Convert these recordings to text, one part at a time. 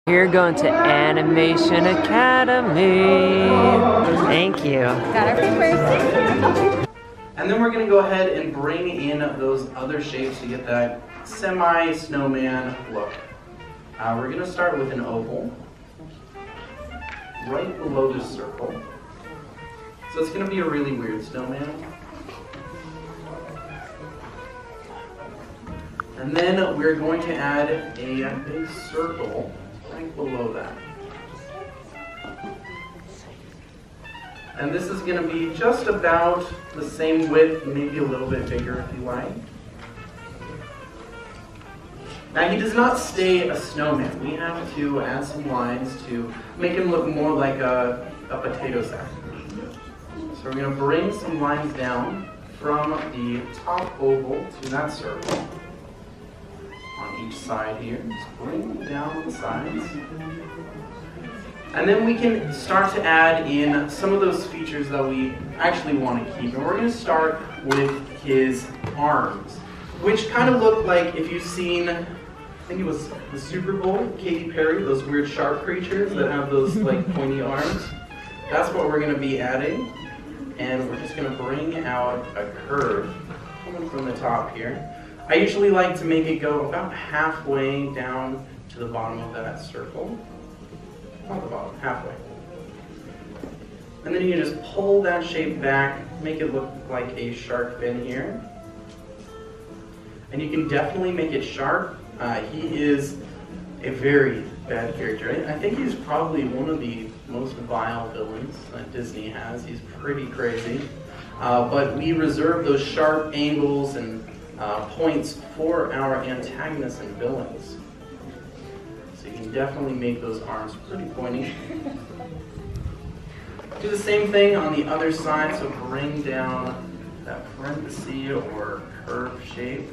You're going to Animation Academy. Thank you. Got our papers. And then we're going to go ahead and bring in those other shapes to get that semi-snowman look. We're going to start with an oval right below the circle. So it's going to be a really weird snowman. And then we're going to add a big circle right below that. And this is going to be just about the same width, maybe a little bit bigger if you like. Now he does not stay a snowman. We have to add some lines to make him look more like a potato sack. So we're going to bring some lines down from the top oval to that circle on each side here. Just bring them down the sides. And then we can start to add in some of those features that we actually want to keep. And we're going to start with his arms, which kind of look like, if you've seen, I think it was the Super Bowl, Katy Perry, those weird shark creatures that have those like pointy arms. That's what we're going to be adding. And we're just going to bring out a curve coming from the top here. I usually like to make it go about halfway down to the bottom of that circle. Not the bottom, halfway. And then you can just pull that shape back, make it look like a shark fin here. And you can definitely make it sharp. He is a very bad character. I think he's probably one of the most vile villains that Disney has. He's pretty crazy. But we reserve those sharp angles and points for our antagonists and villains. So you can definitely make those arms pretty pointy. Do the same thing on the other side, so bring down that parenthesis or curve shape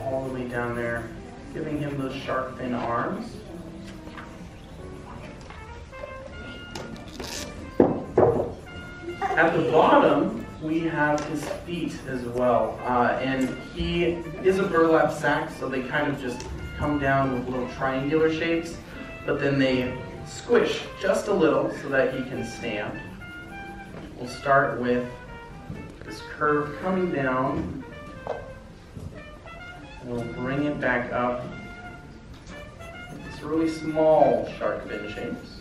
all the way down there, giving him those sharp thin arms. At the bottom, we have his feet as well, and he is a burlap sack, so they kind of just come down with little triangular shapes, but then they squish just a little so that he can stand. We'll start with this curve coming down, and we'll bring it back up. It's really small shark fin shapes,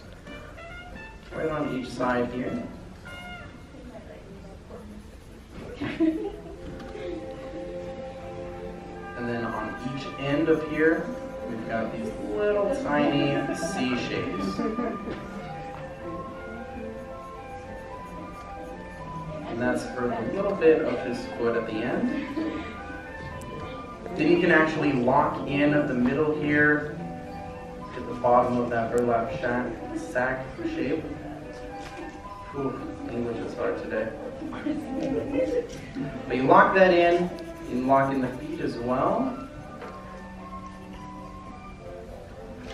right on each side here. And then on each end of here, we've got these little tiny C shapes. And that's for a little bit of his foot at the end. Then you can actually lock in the middle here at the bottom of that burlap sack shape. Ooh, English is hard today. But you lock that in, you can lock in the feet as well.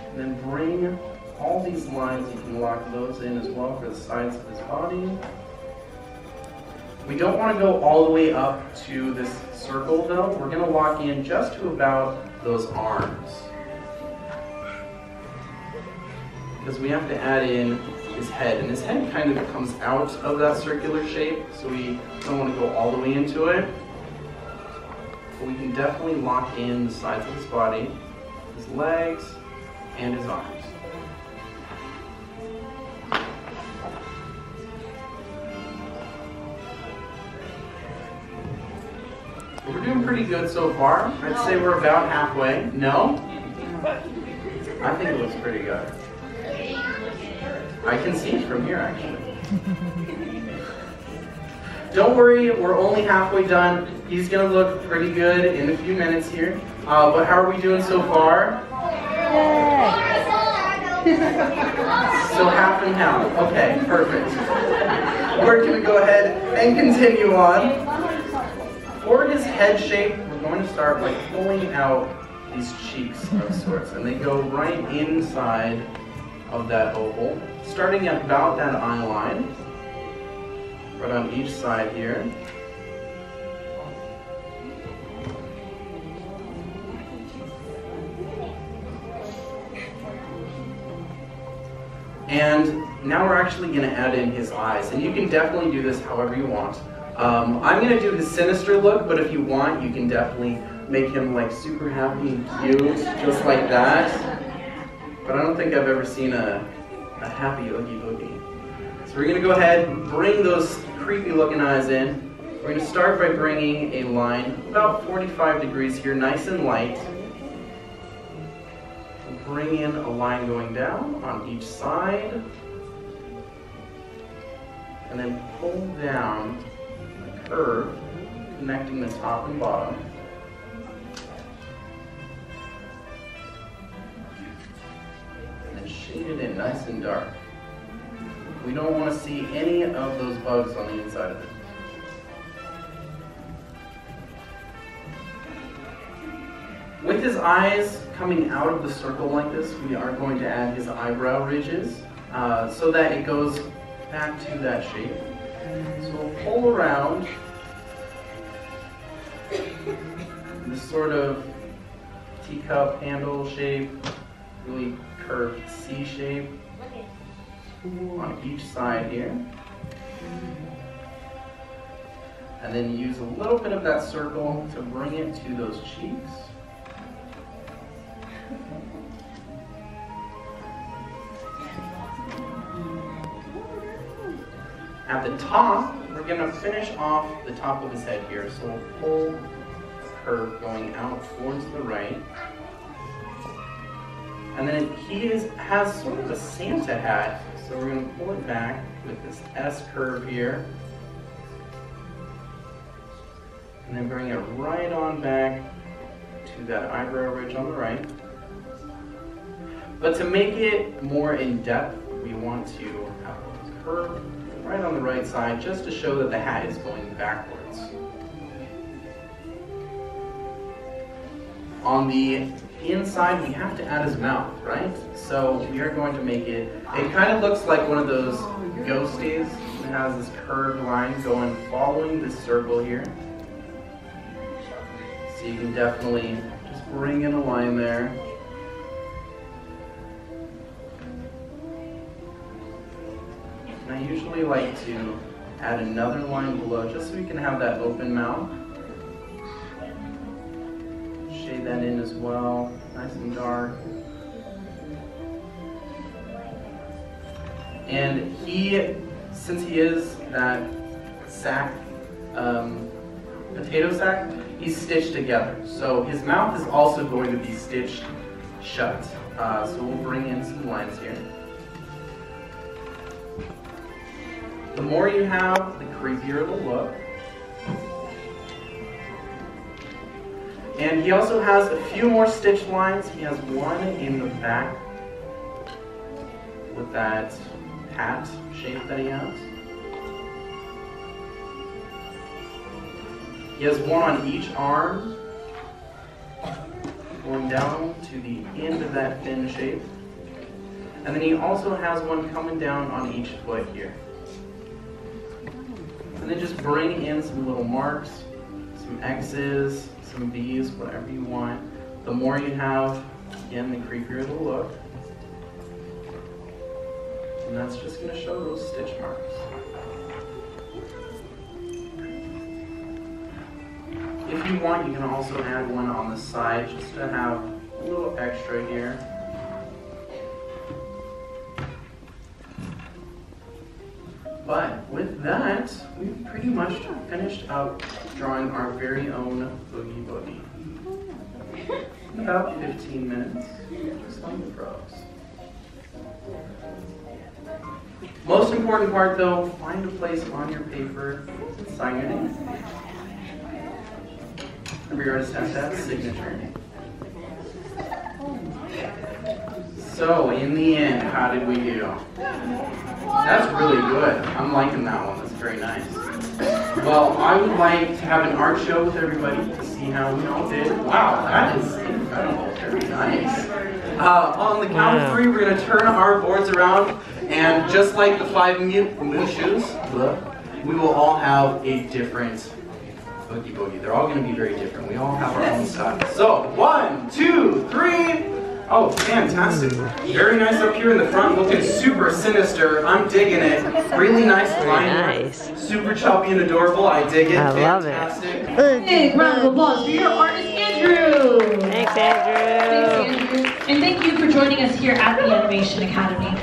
And then bring all these lines, you can lock those in as well for the sides of his body. We don't want to go all the way up to this circle though. We're going to lock in just to about those arms. Because we have to add in his head, and his head kind of comes out of that circular shape, so we don't want to go all the way into it. But we can definitely lock in the sides of his body, his legs, and his arms. We're doing pretty good so far. I'd say we're about halfway. No? I think it looks pretty good. I can see it from here, actually. Don't worry, we're only halfway done. He's going to look pretty good in a few minutes here. But how are we doing so far? So half and half. Okay, perfect. We're going to go ahead and continue on. For his head shape, we're going to start by pulling out these cheeks of sorts. And they go right inside of that oval, starting at about that eye line, right on each side here. And now we're actually going to add in his eyes. And you can definitely do this however you want. I'm going to do his sinister look, but if you want, you can definitely make him like super happy and cute, just like that. But I don't think I've ever seen a happy Oogie Boogie. So we're going to go ahead and bring those creepy looking eyes in. We're going to start by bringing a line about 45 degrees here, nice and light. We'll bring in a line going down on each side. And then pull down the curve, connecting the top and bottom. And then shade it in nice and dark. We don't want to see any of those bugs on the inside of it. With his eyes coming out of the circle like this, we are going to add his eyebrow ridges so that it goes back to that shape. So we'll pull around this sort of teacup handle shape, really curved C shape on each side here. And then use a little bit of that circle to bring it to those cheeks. At the top, we're going to finish off the top of his head here. So we'll pull the curve going out towards the right. And then he has sort of a Santa hat. So we're going to pull it back with this S curve here. And then bring it right on back to that eyebrow ridge on the right. But to make it more in depth, we want to have a curve right on the right side, just to show that the hat is going backwards. On the inside, we have to add his mouth, right? So we are going to make it kind of looks like one of those ghosties. It has this curved line going, following this circle here. So you can definitely just bring in a line there. I usually like to add another line below just so we can have that open mouth. Shade that in as well, nice and dark. And since he is that sack, potato sack, he's stitched together. So his mouth is also going to be stitched shut. So we'll bring in some lines here. The more you have, the creepier it'll look. And he also has a few more stitched lines. He has one in the back with that hat shape that he has. He has one on each arm, going down to the end of that fin shape. And then he also has one coming down on each foot here. And then just bring in some little marks, some X's, some B's, whatever you want. The more you have, again, the creepier it'll look. And that's just going to show those stitch marks. If you want, you can also add one on the side just to have a little extra here. But with that, we've pretty much finished up drawing our very own Oogie Boogie. In about 15 minutes, just on the pros. Most important part though, find a place on your paper and sign your name. Every artist has to have a signature. So, in the end, how did we do? That's really good. I'm liking that one. That's very nice. Well, I would like to have an art show with everybody to see how we all did. Wow, that is incredible. Very nice. On the count of 3, we're going to turn our boards around, and just like the 5 mooshoos, we will all have a different Oogie Boogie. They're all going to be very different. We all have our own style. So, 1, 2, 3. Oh, fantastic. Very nice up here in the front, looking super sinister. I'm digging it. Really nice line. Nice. Super choppy and adorable. I dig it. I love it. Fantastic. Big round of applause for your artist, Andrew. Thanks, Andrew. Thanks, Andrew. And thank you for joining us here at the Animation Academy.